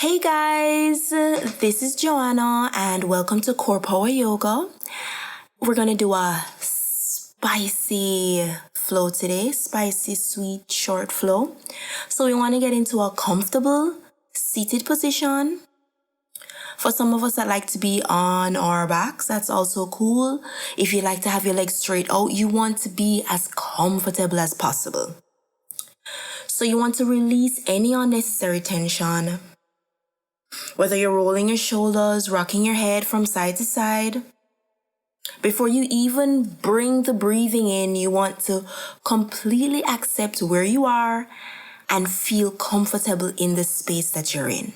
Hey guys, this is Jo-Hanna and welcome to Core Power Yoga. We're gonna do a spicy flow today, spicy, sweet, short flow. So we wanna get into a comfortable seated position. For some of us that like to be on our backs, that's also cool. If you like to have your legs straight out, you want to be as comfortable as possible. So you want to release any unnecessary tension. Whether you're rolling your shoulders, rocking your head from side to side. Before you even bring the breathing in, you want to completely accept where you are and feel comfortable in the space that you're in.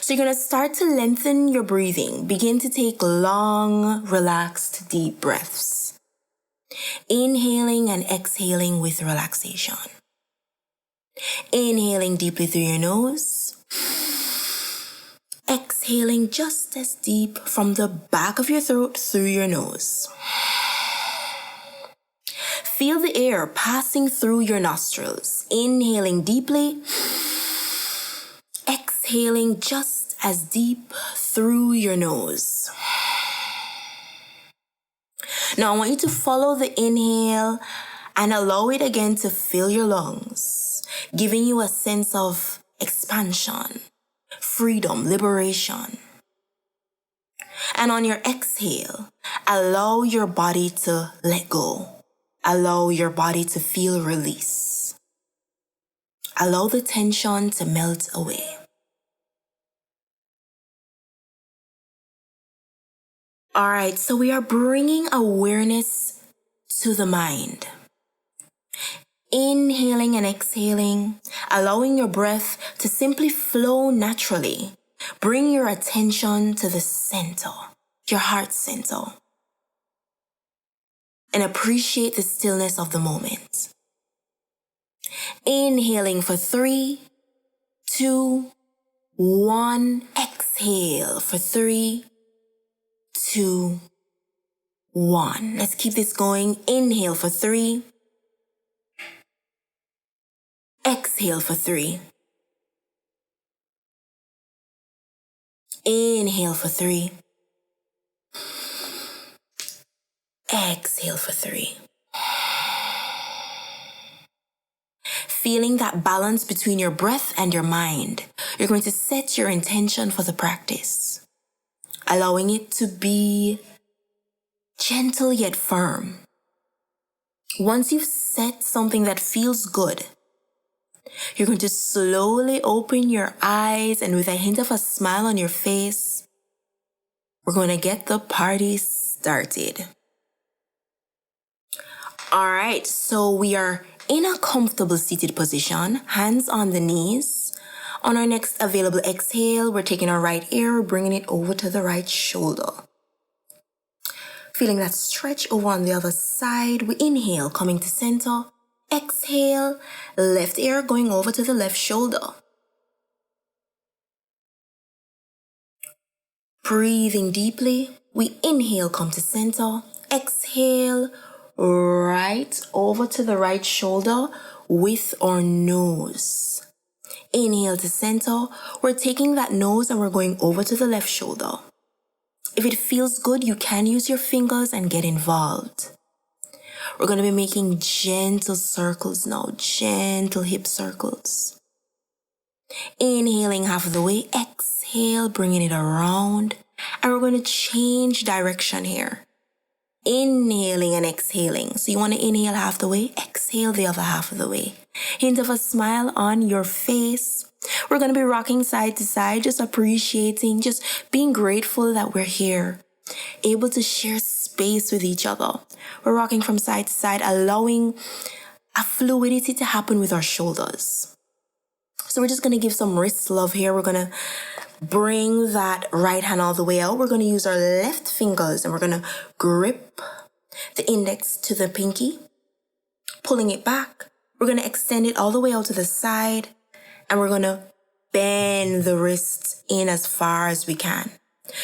So you're going to start to lengthen your breathing. Begin to take long, relaxed, deep breaths. Inhaling and exhaling with relaxation. Inhaling deeply through your nose. Exhaling just as deep from the back of your throat through your nose. Feel the air passing through your nostrils. Inhaling deeply. Exhaling just as deep through your nose. Now I want you to follow the inhale and allow it again to fill your lungs, giving you a sense of expansion, freedom, liberation. And on your exhale, allow your body to let go. Allow your body to feel release. Allow the tension to melt away. All right, so we are bringing awareness to the mind. Inhaling and exhaling, allowing your breath to simply flow naturally. Bring your attention to the center, your heart center, and appreciate the stillness of the moment. Inhaling for 3, 2, 1. Exhale for 3, 2, 1. Let's keep this going. Inhale for 3. Exhale for 3. Inhale for 3. Exhale for 3. Feeling that balance between your breath and your mind, you're going to set your intention for the practice, allowing it to be gentle yet firm. Once you've set something that feels good, you're going to slowly open your eyes and with a hint of a smile on your face, we're going to get the party started. All right, so we are in a comfortable seated position, hands on the knees. On our next available exhale, we're taking our right ear, bringing it over to the right shoulder. Feeling that stretch over on the other side, we inhale, coming to center. Exhale, left ear going over to the left shoulder. Breathing deeply, we inhale, come to center. Exhale, right over to the right shoulder with our nose. Inhale to center. We're taking that nose and we're going over to the left shoulder. If it feels good, you can use your fingers and get involved. We're going to be making gentle circles now, gentle hip circles. Inhaling half of the way, exhale, bringing it around. And we're going to change direction here. Inhaling and exhaling. So you want to inhale half the way, exhale the other half of the way. Hint of a smile on your face. We're going to be rocking side to side, just appreciating, just being grateful that we're here, able to share space with each other. We're rocking from side to side, allowing a fluidity to happen with our shoulders. So we're just going to give some wrist love here. We're going to bring that right hand all the way out. We're going to use our left fingers and we're going to grip the index to the pinky, pulling it back. We're going to extend it all the way out to the side and we're going to bend the wrist in as far as we can.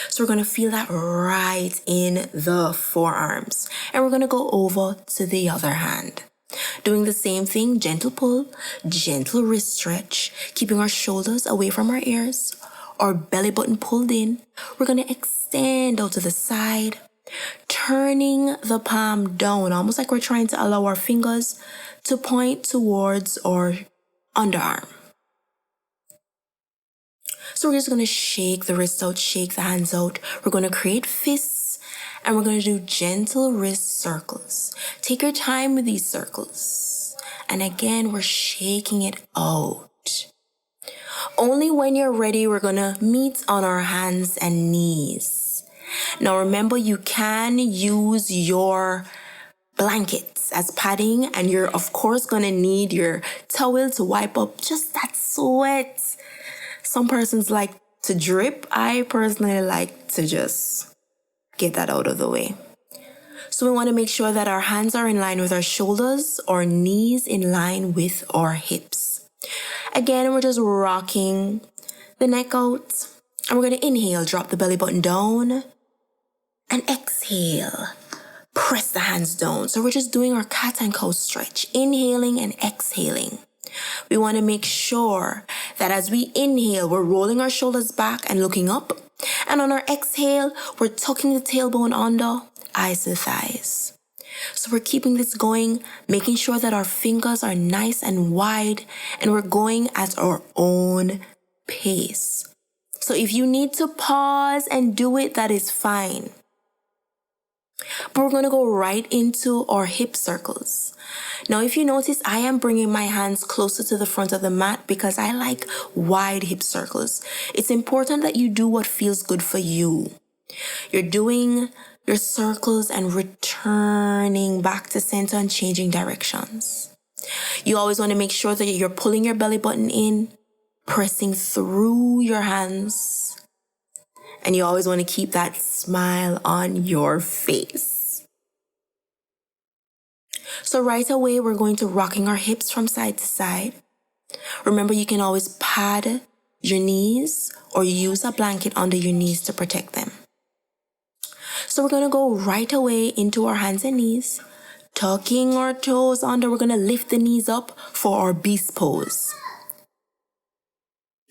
So we're going to feel that right in the forearms and we're going to go over to the other hand. Doing the same thing, gentle pull, gentle wrist stretch, keeping our shoulders away from our ears, our belly button pulled in. We're going to extend out to the side, turning the palm down, almost like we're trying to allow our fingers to point towards our underarm. So we're just going to shake the wrists out, shake the hands out. We're going to create fists and we're going to do gentle wrist circles. Take your time with these circles. And again, we're shaking it out. Only when you're ready, we're going to meet on our hands and knees. Now remember, you can use your blankets as padding, and you're of course going to need your towel to wipe up just that sweat. Some persons like to drip. I personally like to just get that out of the way. So we want to make sure that our hands are in line with our shoulders, our knees in line with our hips. Again, we're just rocking the neck out. And we're going to inhale, drop the belly button down. And exhale, press the hands down. So we're just doing our cat and cow stretch, inhaling and exhaling. We want to make sure that as we inhale, we're rolling our shoulders back and looking up. And on our exhale, we're tucking the tailbone under, eyes to the thighs. So we're keeping this going, making sure that our fingers are nice and wide, and we're going at our own pace. So if you need to pause and do it, that is fine. But we're going to go right into our hip circles. Now, if you notice, I am bringing my hands closer to the front of the mat because I like wide hip circles. It's important that you do what feels good for you. You're doing your circles and returning back to center and changing directions. You always want to make sure that you're pulling your belly button in, pressing through your hands. And you always want to keep that smile on your face. So right away, we're going to rocking our hips from side to side. Remember, you can always pad your knees or use a blanket under your knees to protect them. So we're going to go right away into our hands and knees, tucking our toes under. We're going to lift the knees up for our beast pose.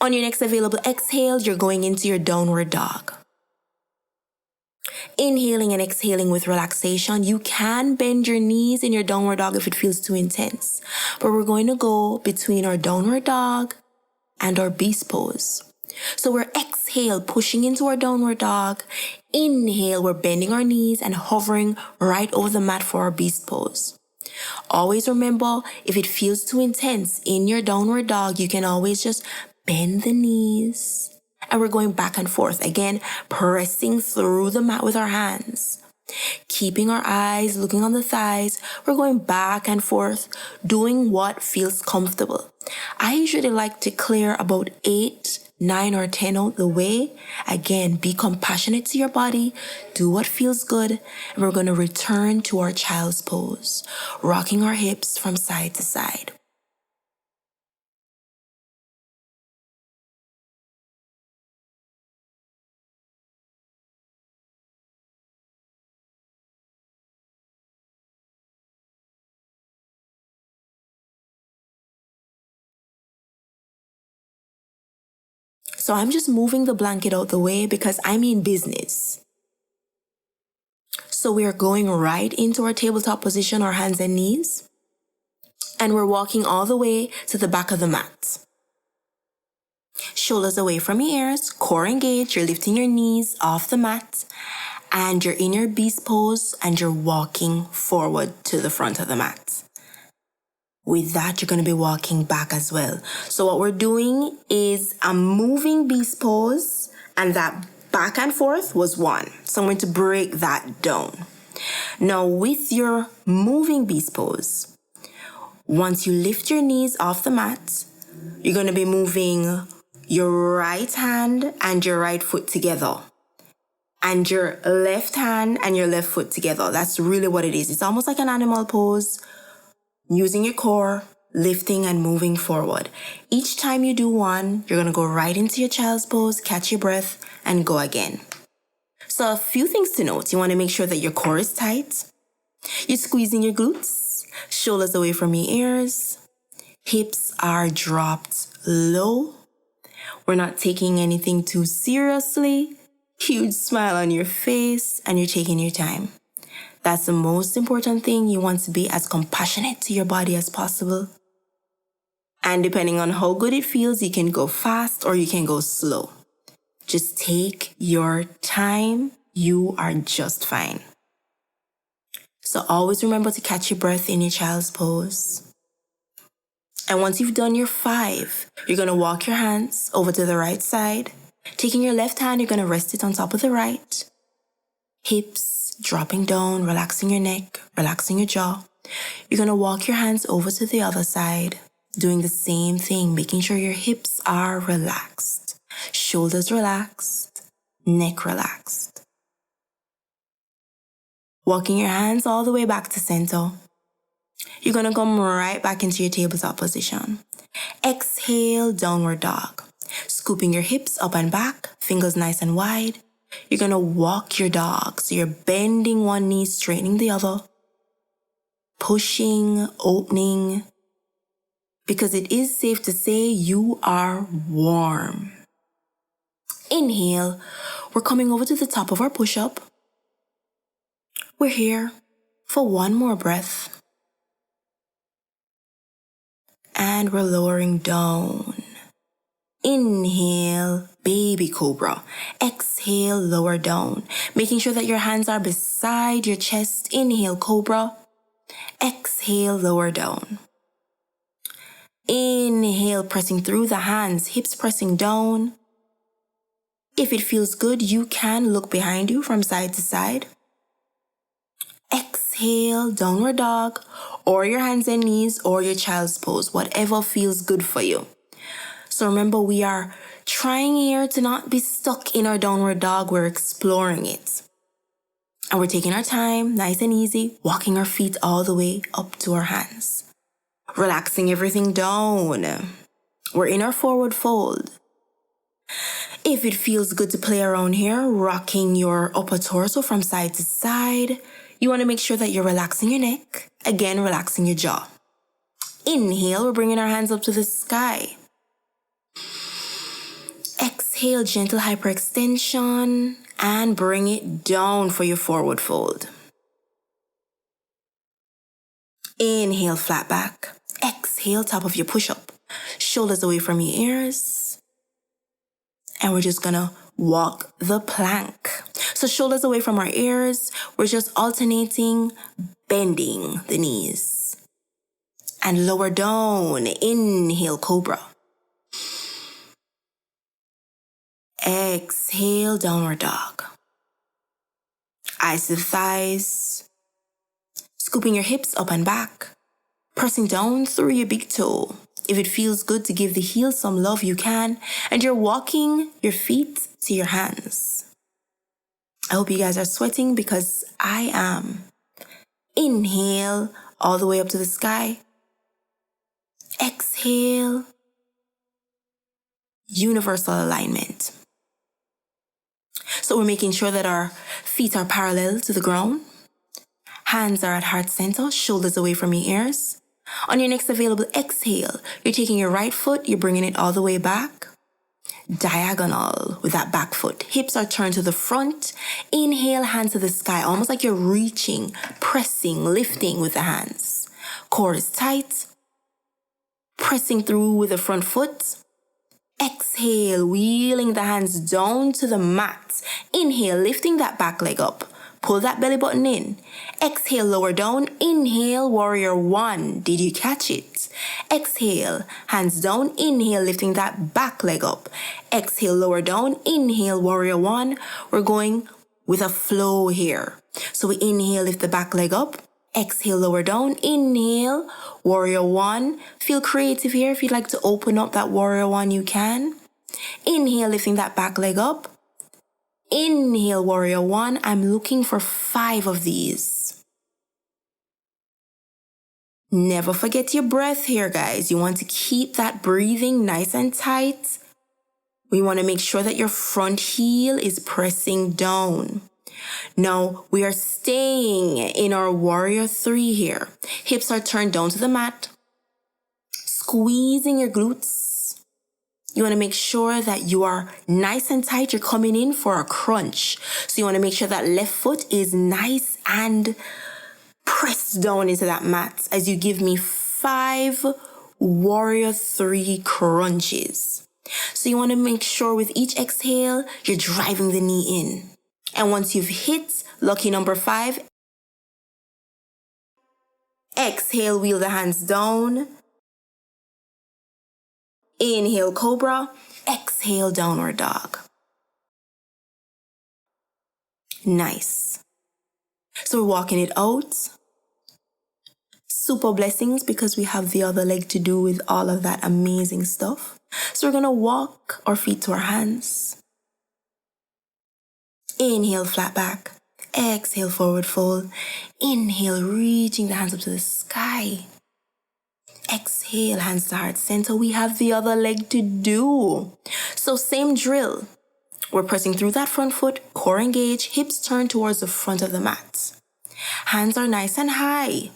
On your next available exhale, you're going into your downward dog. Inhaling and exhaling with relaxation. You can bend your knees in your downward dog if it feels too intense. But we're going to go between our downward dog and our beast pose. So we're exhale, pushing into our downward dog. Inhale, we're bending our knees and hovering right over the mat for our beast pose. Always remember, if it feels too intense in your downward dog, you can always just bend the knees. And we're going back and forth. Again, pressing through the mat with our hands. Keeping our eyes looking on the thighs. We're going back and forth, doing what feels comfortable. I usually like to clear about 8, 9, or 10 out the way. Again, be compassionate to your body. Do what feels good. And we're going to return to our child's pose, rocking our hips from side to side. So I'm just moving the blanket out the way because I mean business. So we are going right into our tabletop position, our hands and knees. And we're walking all the way to the back of the mat. Shoulders away from your ears, core engaged. You're lifting your knees off the mat. And you're in your beast pose and you're walking forward to the front of the mat. With that, you're going to be walking back as well. So what we're doing is a moving beast pose, and that back and forth was one. So I'm going to break that down. Now with your moving beast pose, once you lift your knees off the mat, you're going to be moving your right hand and your right foot together. And your left hand and your left foot together. That's really what it is. It's almost like an animal pose. Using your core, lifting and moving forward. Each time you do one, you're going to go right into your child's pose, catch your breath, and go again. So a few things to note. You want to make sure that your core is tight. You're squeezing your glutes. Shoulders away from your ears. Hips are dropped low. We're not taking anything too seriously. Huge smile on your face, and you're taking your time. That's the most important thing. You want to be as compassionate to your body as possible. And depending on how good it feels, you can go fast or you can go slow. Just take your time. You are just fine. So always remember to catch your breath in your child's pose. And once you've done your 5, you're going to walk your hands over to the right side. Taking your left hand, you're going to rest it on top of the right. Hips dropping down, relaxing your neck, relaxing your jaw. You're going to walk your hands over to the other side, doing the same thing, making sure your hips are relaxed, shoulders relaxed, neck relaxed. Walking your hands all the way back to center. You're going to come right back into your tabletop position. Exhale, downward dog. Scooping your hips up and back, fingers nice and wide. You're going to walk your dog. So you're bending one knee, straightening the other. Pushing, opening. Because it is safe to say you are warm. Inhale. We're coming over to the top of our push-up. We're here for one more breath. And we're lowering down. Inhale, baby cobra. Exhale, lower down. Making sure that your hands are beside your chest. Inhale, cobra. Exhale, lower down. Inhale, pressing through the hands, hips pressing down. If it feels good, you can look behind you from side to side. Exhale, downward dog, or your hands and knees, or your child's pose, whatever feels good for you. So remember, we are trying here to not be stuck in our downward dog. We're exploring it. And we're taking our time, nice and easy, walking our feet all the way up to our hands. Relaxing everything down. We're in our forward fold. If it feels good to play around here, rocking your upper torso from side to side, you want to make sure that you're relaxing your neck. Again, relaxing your jaw. Inhale, we're bringing our hands up to the sky. Exhale, gentle hyperextension, and bring it down for your forward fold. Inhale, flat back. Exhale, top of your push-up. Shoulders away from your ears. And we're just gonna walk the plank. So shoulders away from our ears. We're just alternating, bending the knees. And lower down. Inhale, cobra. Exhale, downward dog. Eyes to the thighs. Scooping your hips up and back. Pressing down through your big toe. If it feels good to give the heel some love, you can. And you're walking your feet to your hands. I hope you guys are sweating because I am. Inhale, all the way up to the sky. Exhale. Universal alignment. So we're making sure that our feet are parallel to the ground. Hands are at heart center, shoulders away from your ears. On your next available exhale, you're taking your right foot, you're bringing it all the way back. Diagonal with that back foot. Hips are turned to the front. Inhale, hands to the sky, almost like you're reaching, pressing, lifting with the hands. Core is tight. Pressing through with the front foot. Exhale, wheeling the hands down to the mat. Inhale, lifting that back leg up. Pull that belly button in. Exhale, lower down. Inhale, warrior 1. Did you catch it? Exhale, hands down. Inhale, lifting that back leg up. Exhale, lower down. Inhale, warrior 1. We're going with a flow here. So we inhale, lift the back leg up. Exhale, lower down. Inhale, warrior 1. Feel creative here. If you'd like to open up that warrior 1, you can. Inhale, lifting that back leg up. Inhale, warrior 1. I'm looking for 5 of these. Never forget your breath here, guys. You want to keep that breathing nice and tight. We want to make sure that your front heel is pressing down. Now we are staying in our warrior 3 here. Hips are turned down to the mat. Squeezing your glutes. You want to make sure that you are nice and tight. You're coming in for a crunch. So you want to make sure that left foot is nice and pressed down into that mat as you give me 5 warrior 3 crunches. So you want to make sure with each exhale, you're driving the knee in. And once you've hit lucky number 5, exhale, wheel the hands down. Inhale, cobra. Exhale, downward dog. Nice. So we're walking it out. Super blessings because we have the other leg to do with all of that amazing stuff. So we're going to walk our feet to our hands. Inhale, flat back. Exhale, forward fold. Inhale, reaching the hands up to the sky. Exhale, hands to heart center. We have the other leg to do. So same drill. We're pressing through that front foot, core engage, hips turn towards the front of the mat. Hands are nice and high.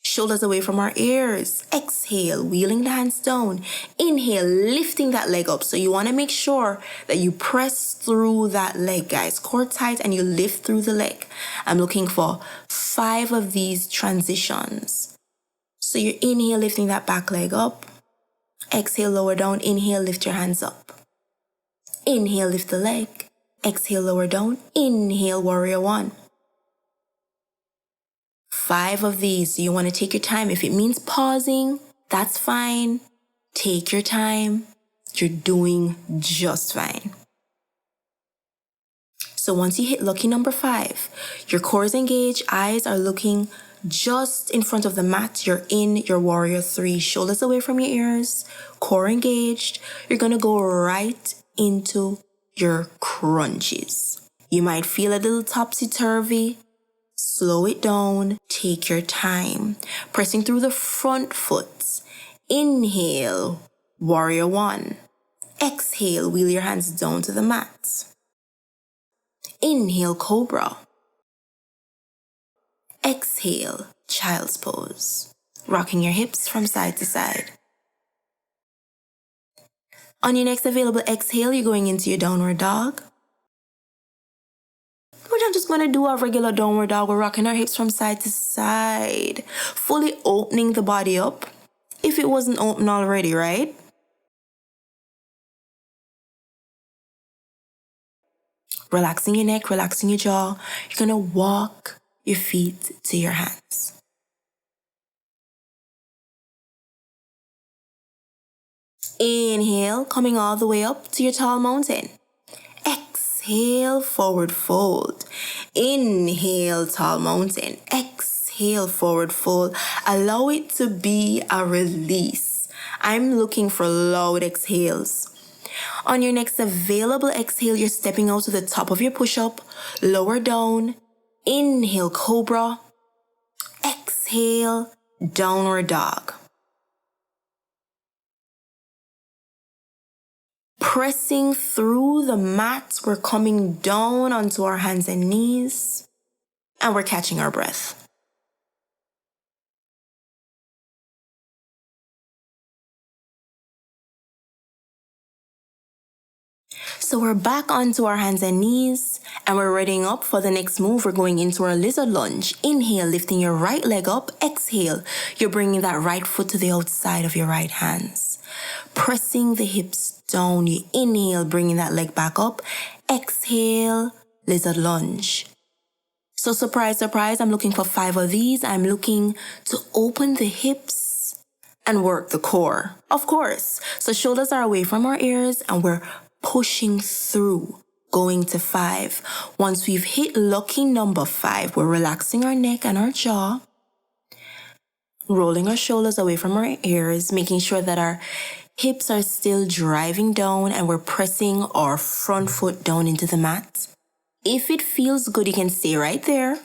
Shoulders away from our ears. Exhale, wheeling the hands down. Inhale, lifting that leg up. So you want to make sure that you press through that leg, guys. Core tight and you lift through the leg. I'm looking for 5 of these transitions. So you inhale, lifting that back leg up. Exhale, lower down. Inhale, lift your hands up. Inhale, lift the leg. Exhale, lower down. Inhale, warrior 1. 5 of these. You want to take your time. If it means pausing, that's fine. Take your time. You're doing just fine. So once you hit lucky number 5, your core is engaged, eyes are looking just in front of the mat. You're in your warrior 3. Shoulders away from your ears, core engaged. You're going to go right into your crunches. You might feel a little topsy-turvy. Slow it down. Take your time. Pressing through the front foot. Inhale, warrior 1. Exhale, wheel your hands down to the mat. Inhale, cobra. Exhale, child's pose. Rocking your hips from side to side. On your next available exhale, you're going into your downward dog. We're not just going to do a regular downward dog. We're rocking our hips from side to side. Fully opening the body up. If it wasn't open already, right? Relaxing your neck, relaxing your jaw. You're going to walk your feet to your hands. Inhale, coming all the way up to your tall mountain. Exhale, forward fold. Inhale, tall mountain. Exhale, forward fold. Allow it to be a release. I'm looking for loud exhales. On your next available exhale, you're stepping out to the top of your push-up. Lower down. Inhale, cobra. Exhale, downward dog. Pressing through the mat, we're coming down onto our hands and knees, and we're catching our breath. So we're back onto our hands and knees, and we're readying up for the next move. We're going into our lizard lunge. Inhale, lifting your right leg up. Exhale, you're bringing that right foot to the outside of your right hands. Pressing the hips down. You inhale, bringing that leg back up. Exhale, lizard lunge. So surprise, surprise, I'm looking for 5 of these. I'm looking to open the hips and work the core, of course. So shoulders are away from our ears and we're pushing through, going to 5. Once we've hit lucky number 5, we're relaxing our neck and our jaw, rolling our shoulders away from our ears, making sure that our hips are still driving down and we're pressing our front foot down into the mat. If it feels good, you can stay right there,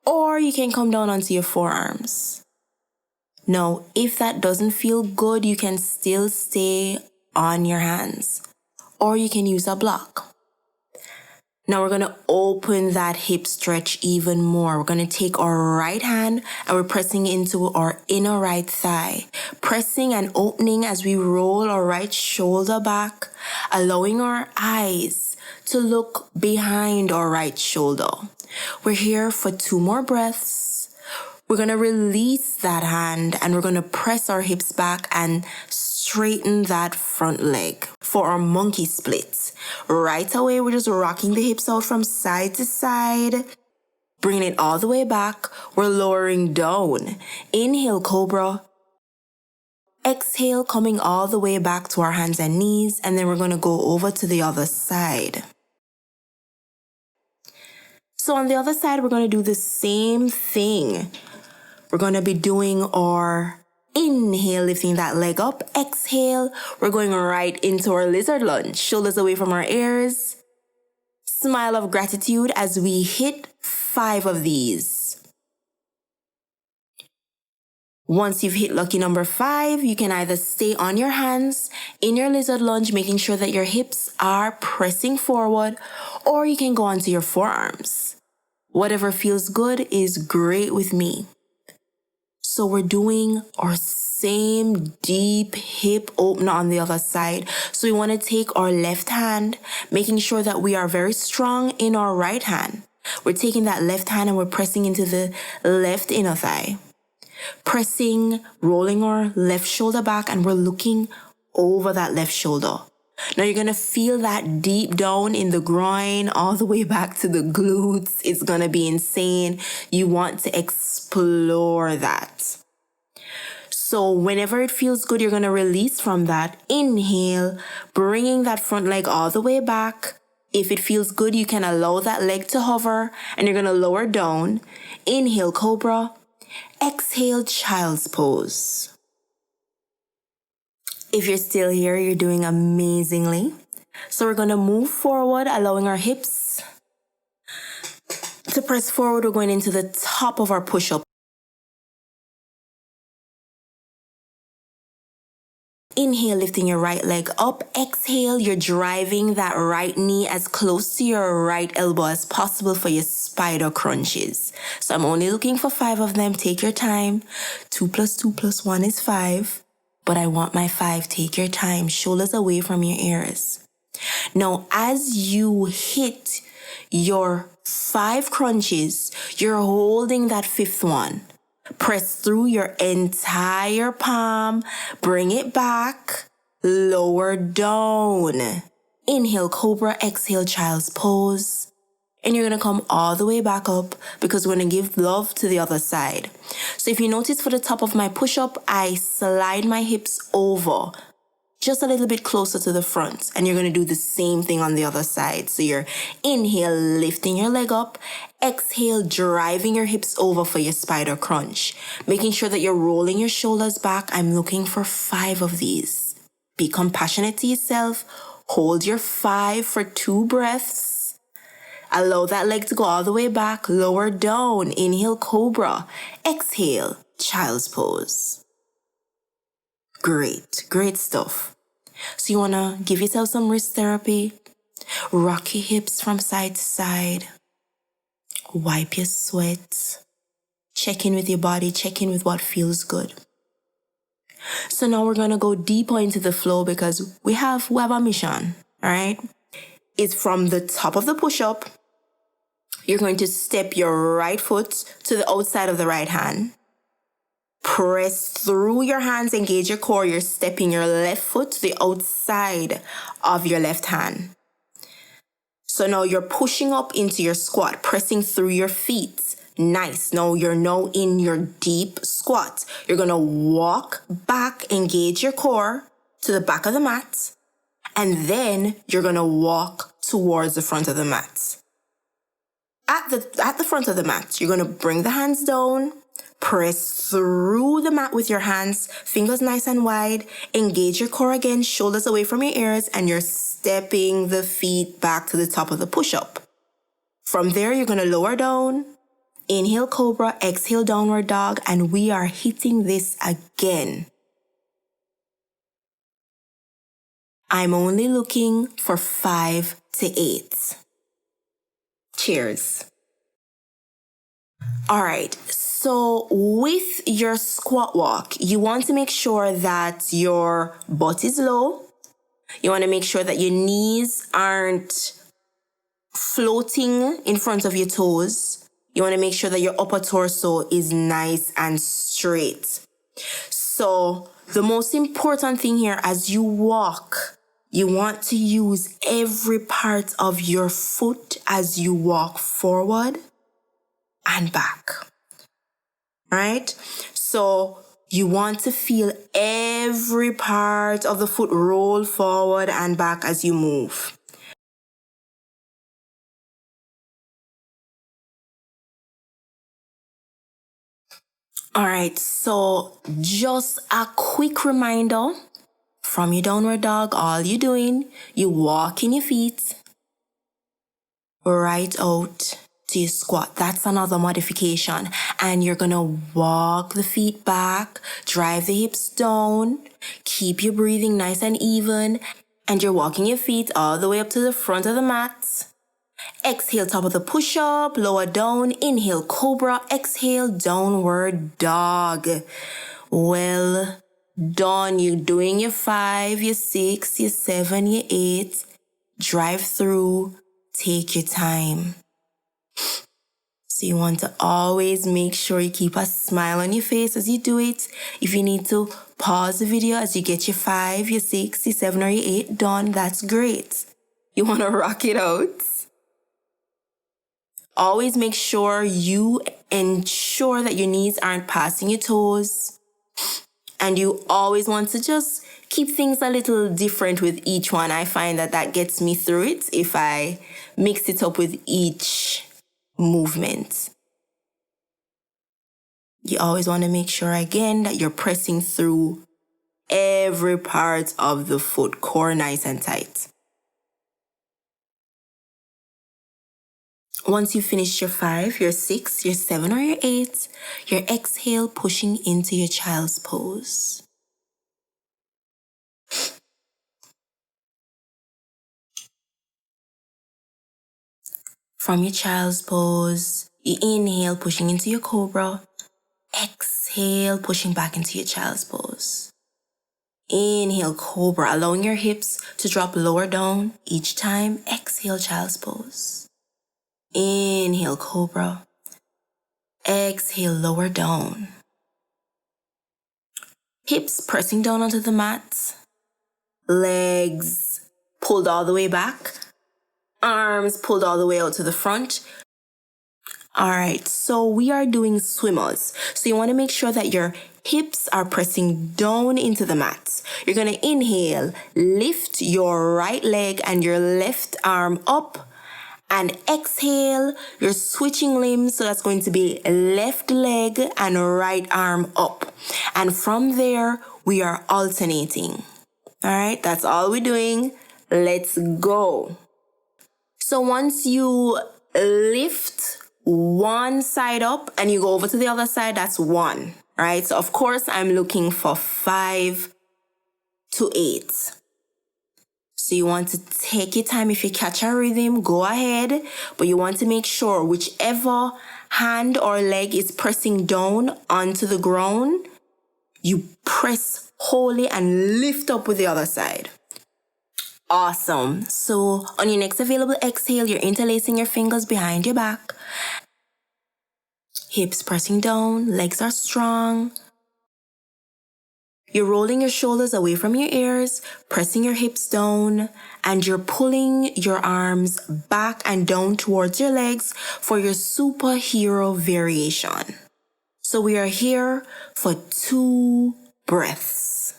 or you can come down onto your forearms. Now, if that doesn't feel good, you can still stay on your hands, or you can use a block. Now we're going to open that hip stretch even more. We're going to take our right hand and we're pressing into our inner right thigh. Pressing and opening as we roll our right shoulder back, allowing our eyes to look behind our right shoulder. We're here for 2 more breaths. We're going to release that hand and we're going to press our hips back and straighten that front leg for our monkey split. Right away, we're just rocking the hips out from side to side, bringing it all the way back. We're lowering down. Inhale, cobra. Exhale, coming all the way back to our hands and knees, and then we're going to go over to the other side. So on the other side, we're going to do the same thing. We're going to be doing our inhale, lifting that leg up. Exhale, we're going right into our lizard lunge. Shoulders away from our ears. Smile of gratitude as we hit 5 of these. Once you've hit lucky number 5, you can either stay on your hands in your lizard lunge, making sure that your hips are pressing forward, or you can go onto your forearms. Whatever feels good is great with me. So we're doing our same deep hip opener on the other side. So we want to take our left hand, making sure that we are very strong in our right hand. We're taking that left hand and we're pressing into the left inner thigh. Pressing, rolling our left shoulder back, and we're looking over that left shoulder. Now you're going to feel that deep down in the groin, all the way back to the glutes. It's going to be insane. You want to explore that. So whenever it feels good, you're going to release from that. Inhale, bringing that front leg all the way back. If it feels good, you can allow that leg to hover, and you're going to lower down. Inhale, cobra. Exhale, child's pose. If you're still here, you're doing amazingly. So we're going to move forward, allowing our hips to press forward. We're going into the top of our push-up. Inhale, lifting your right leg up. Exhale, you're driving that right knee as close to your right elbow as possible for your spider crunches. So I'm only looking for 5 of them. Take your time. 2 + 2 + 1 is 5. But I want my 5. Take your time. Shoulders away from your ears. Now, as you hit your 5 crunches, you're holding that 5th one. Press through your entire palm. Bring it back. Lower down. Inhale, cobra. Exhale, child's pose. And you're going to come all the way back up because we're going to give love to the other side. So if you notice for the top of my push-up, I slide my hips over just a little bit closer to the front. And you're going to do the same thing on the other side. So you're inhale, lifting your leg up. Exhale, driving your hips over for your spider crunch. Making sure that you're rolling your shoulders back. I'm looking for 5 of these. Be compassionate to yourself. Hold your 5 for 2 breaths. Allow that leg to go all the way back. Lower down. Inhale, cobra. Exhale, child's pose. Great. Great stuff. So you want to give yourself some wrist therapy. Rock your hips from side to side. Wipe your sweat. Check in with your body. Check in with what feels good. So now we're going to go deeper into the flow because we have a mission. All right. It's from the top of the push-up. You're going to step your right foot to the outside of the right hand. Press through your hands, engage your core. You're stepping your left foot to the outside of your left hand. So now you're pushing up into your squat, pressing through your feet. Nice. Now you're in your deep squat. You're going to walk back, engage your core to the back of the mat. And then you're going to walk towards the front of the mat. At the front of the mat, you're going to bring the hands down. Press through the mat with your hands, fingers nice and wide. Engage your core again, shoulders away from your ears, and you're stepping the feet back to the top of the push-up. From there, you're going to lower down. Inhale, cobra. Exhale, downward dog. And we are hitting this again. I'm only looking for 5 to 8. Cheers. All right. So with your squat walk, you want to make sure that your butt is low. You want to make sure that your knees aren't floating in front of your toes. You want to make sure that your upper torso is nice and straight. So the most important thing here as you walk, you want to use every part of your foot as you walk forward and back. All right? So you want to feel every part of the foot roll forward and back as you move. All right, so just a quick reminder from your downward dog, all you're doing, you walk in your feet right out to your squat. That's another modification. And you're gonna walk the feet back, drive the hips down, keep your breathing nice and even, and you're walking your feet all the way up to the front of the mat. Exhale, top of the push-up, lower down, inhale, cobra, exhale, downward dog. Well done. You're doing your 5, your 6, your 7, your 8. Drive through, take your time. So you want to always make sure you keep a smile on your face as you do it. If you need to pause the video as you get your 5, your 6, your 7, or your 8 done, that's great. You want to rock it out. Always make sure you ensure that your knees aren't passing your toes. And you always want to just keep things a little different with each one. I find that gets me through it if I mix it up with each movement. You always want to make sure, again, that you're pressing through every part of the foot, core nice and tight. Once you finish your 5, your 6, your 7, or your 8, your exhale pushing into your child's pose. From your child's pose, you inhale, pushing into your cobra. Exhale, pushing back into your child's pose. Inhale, cobra, allowing your hips to drop lower down each time. Exhale, child's pose. Inhale, cobra. Exhale, lower down. Hips pressing down onto the mat. Legs pulled all the way back. Arms pulled all the way out to the front. All right, so we are doing swimmers. So you want to make sure that your hips are pressing down into the mat. You're going to inhale, lift your right leg and your left arm up. And exhale, you're switching limbs. So that's going to be left leg and right arm up. And from there, we are alternating. All right, that's all we're doing. Let's go. So once you lift one side up and you go over to the other side, that's 1, right? So of course, I'm looking for 5 to 8. So you want to take your time. If you catch a rhythm, go ahead. But you want to make sure whichever hand or leg is pressing down onto the ground, you press wholly and lift up with the other side. Awesome. So on your next available exhale, you're interlacing your fingers behind your back. Hips pressing down, legs are strong. You're rolling your shoulders away from your ears, pressing your hips down, and you're pulling your arms back and down towards your legs for your superhero variation. So we are here for 2 breaths.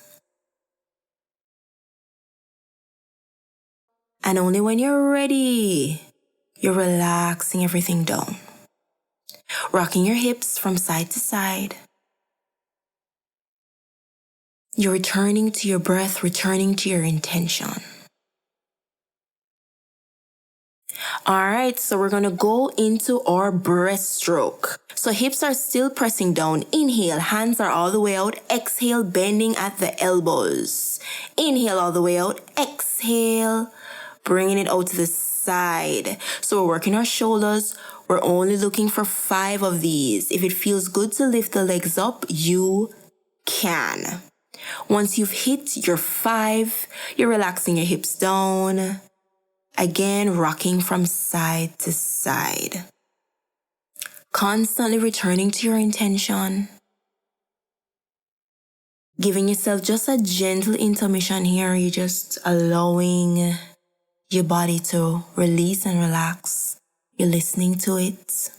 And only when you're ready, you're relaxing everything down. Rocking your hips from side to side. You're returning to your breath, returning to your intention. All right, so we're going to go into our breaststroke. So hips are still pressing down. Inhale, hands are all the way out. Exhale, bending at the elbows. Inhale all the way out. Exhale, bringing it out to the side. So we're working our shoulders. We're only looking for 5 of these. If it feels good to lift the legs up, you can. Once you've hit your 5, you're relaxing your hips down. Again, rocking from side to side. Constantly returning to your intention. Giving yourself just a gentle intermission here. You're just allowing your body to release and relax. You're listening to it.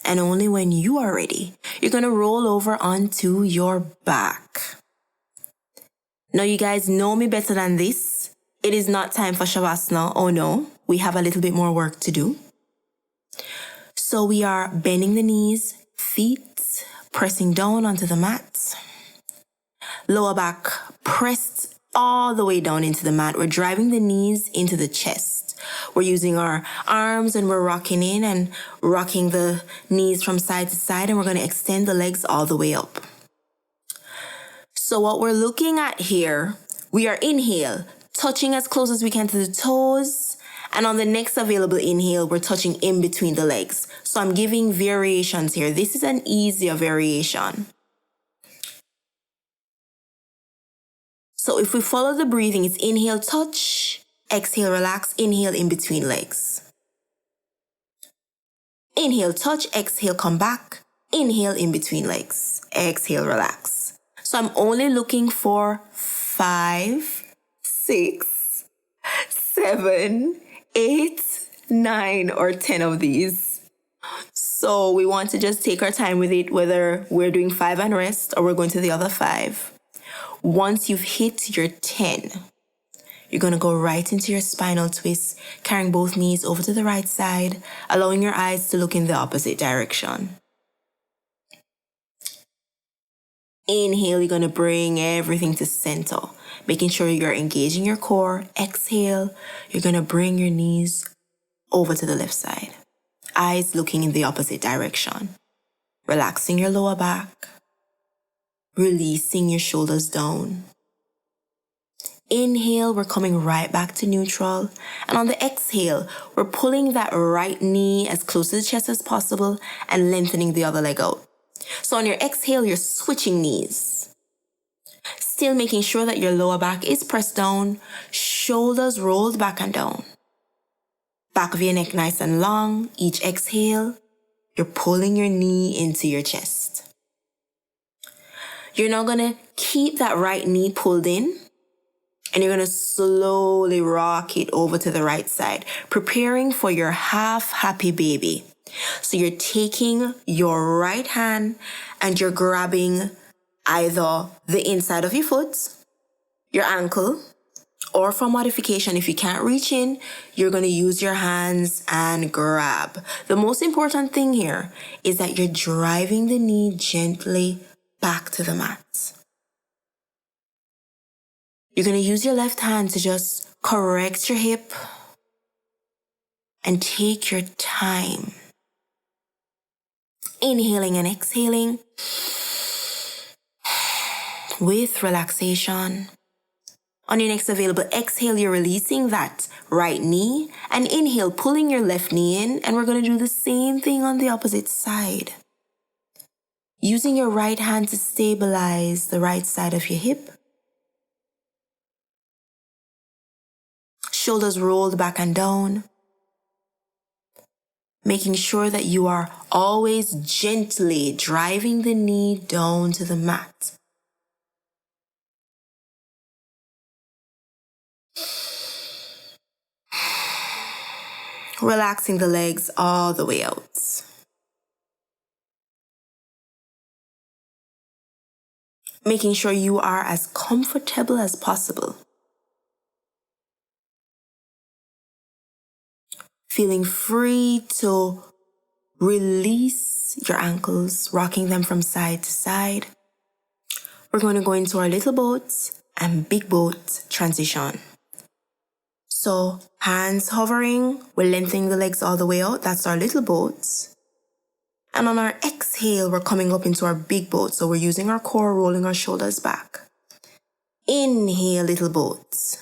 And only when you are ready, you're going to roll over onto your back. Now you guys know me better than this. It is not time for Shavasana. Oh no, we have a little bit more work to do. So we are bending the knees, feet pressing down onto the mat. Lower back pressed all the way down into the mat. We're driving the knees into the chest. We're using our arms and we're rocking in and rocking the knees from side to side, and we're going to extend the legs all the way up. So what we're looking at here, we are inhale, touching as close as we can to the toes. And on the next available inhale, we're touching in between the legs. So I'm giving variations here. This is an easier variation. So if we follow the breathing, it's inhale, touch, exhale, relax, inhale, in between legs. Inhale, touch, exhale, come back, inhale, in between legs, exhale, relax. So I'm only looking for 5, 6, 7, 8, 9, or 10 of these. So we want to just take our time with it, whether we're doing 5 and rest or we're going to the other 5. Once you've hit your 10, you're going to go right into your spinal twist, carrying both knees over to the right side, allowing your eyes to look in the opposite direction. Inhale, you're going to bring everything to center, making sure you're engaging your core. Exhale, you're going to bring your knees over to the left side, eyes looking in the opposite direction, relaxing your lower back, releasing your shoulders down. Inhale, we're coming right back to neutral. And on the exhale, we're pulling that right knee as close to the chest as possible and lengthening the other leg out. So on your exhale, you're switching knees. Still making sure that your lower back is pressed down, shoulders rolled back and down. Back of your neck nice and long. Each exhale, you're pulling your knee into your chest. You're now going to keep that right knee pulled in, and you're going to slowly rock it over to the right side, preparing for your half happy baby. So you're taking your right hand and you're grabbing either the inside of your foot, your ankle, or for modification, if you can't reach in, you're going to use your hands and grab. The most important thing here is that you're driving the knee gently back to the mat. You're going to use your left hand to just correct your hip and take your time. Inhaling and exhaling with relaxation. On your next available exhale, you're releasing that right knee, and inhale, pulling your left knee in, and we're going to do the same thing on the opposite side. Using your right hand to stabilize the right side of your hip. Shoulders rolled back and down. Making sure that you are always gently driving the knee down to the mat. Relaxing the legs all the way out. Making sure you are as comfortable as possible. Feeling free to release your ankles, rocking them from side to side. We're going to go into our little boat and big boat transition. So hands hovering, we're lengthening the legs all the way out. That's our little boat. And on our exhale, we're coming up into our big boat. So we're using our core, rolling our shoulders back. Inhale, little boat.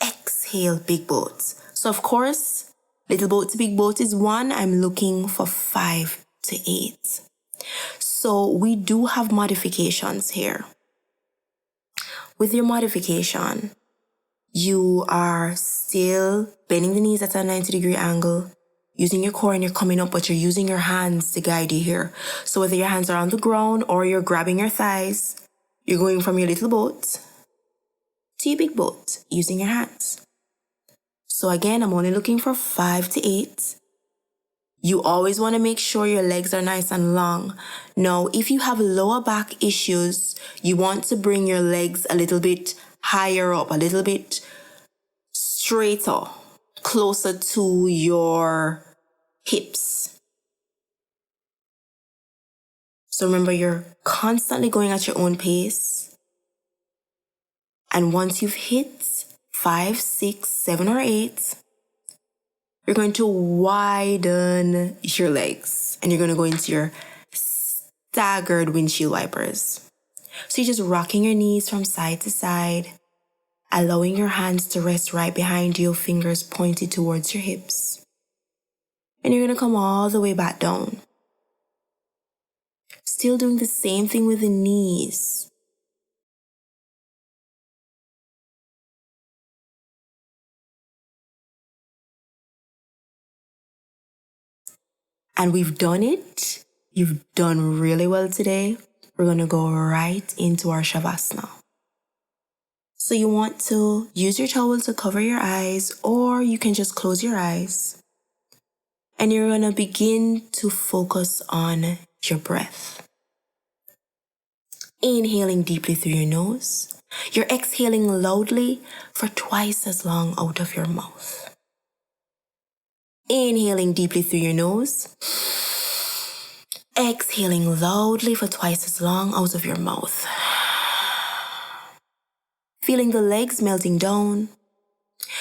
Exhale. exhale, big boat. So of course, little boat to big boat is 1. I'm looking for 5 to 8. So we do have modifications here. With your modification, you are still bending the knees at a 90-degree angle, using your core and you're coming up, but you're using your hands to guide you here. So whether your hands are on the ground or you're grabbing your thighs, you're going from your little boat to your big boat using your hands. So again, I'm only looking for 5 to 8. You always want to make sure your legs are nice and long. Now, if you have lower back issues, you want to bring your legs a little bit higher up, a little bit straighter, closer to your hips. So remember, you're constantly going at your own pace. And once you've hit 5, 6, 7, or 8, you're going to widen your legs and you're going to go into your staggered windshield wipers. So you're just rocking your knees from side to side, allowing your hands to rest right behind you, fingers pointed towards your hips. And you're going to come all the way back down. Still doing the same thing with the knees. And we've done it. You've done really well today. We're going to go right into our Shavasana. So you want to use your towel to cover your eyes, or you can just close your eyes. And you're going to begin to focus on your breath. Inhaling deeply through your nose. You're exhaling loudly for twice as long out of your mouth. Inhaling deeply through your nose. Exhaling loudly for twice as long out of your mouth. Feeling the legs melting down.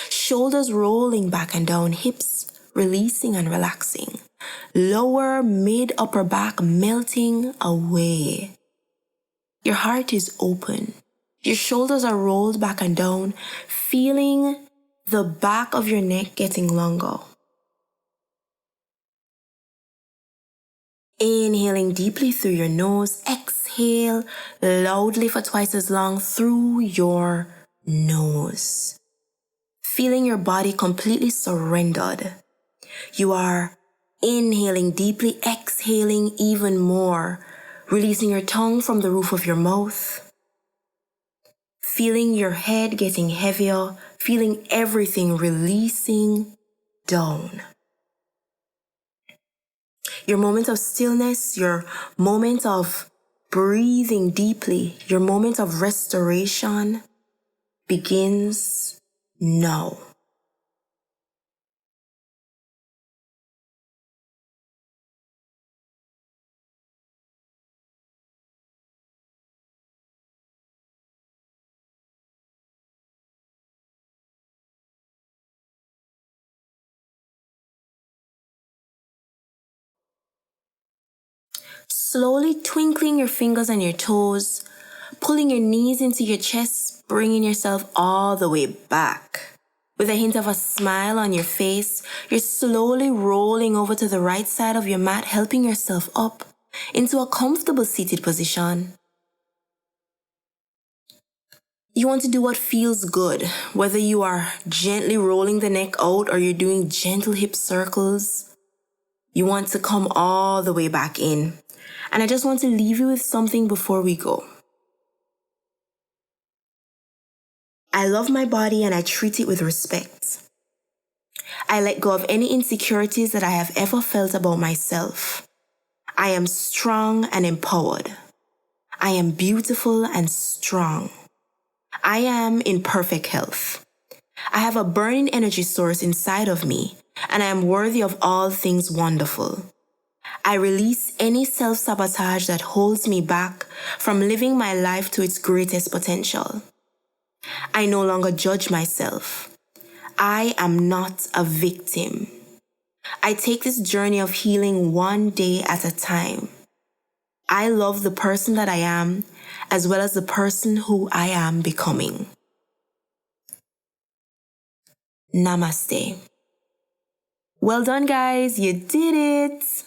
Shoulders rolling back and down, hips releasing and relaxing. Lower, mid, upper back melting away. Your heart is open. Your shoulders are rolled back and down, feeling the back of your neck getting longer. Inhaling deeply through your nose, exhale loudly for twice as long through your nose. Feeling your body completely surrendered. You are inhaling deeply, exhaling even more, releasing your tongue from the roof of your mouth. Feeling your head getting heavier, feeling everything releasing down. Your moment of stillness, your moment of breathing deeply, your moment of restoration begins now. Slowly twinkling your fingers and your toes, pulling your knees into your chest, bringing yourself all the way back. With a hint of a smile on your face, you're slowly rolling over to the right side of your mat, helping yourself up into a comfortable seated position. You want to do what feels good, whether you are gently rolling the neck out or you're doing gentle hip circles. You want to come all the way back in. And I just want to leave you with something before we go. I love my body and I treat it with respect. I let go of any insecurities that I have ever felt about myself. I am strong and empowered. I am beautiful and strong. I am in perfect health. I have a burning energy source inside of me, and I am worthy of all things wonderful. I release any self-sabotage that holds me back from living my life to its greatest potential. I no longer judge myself. I am not a victim. I take this journey of healing one day at a time. I love the person that I am, as well as the person who I am becoming. Namaste. Well done, guys. You did it.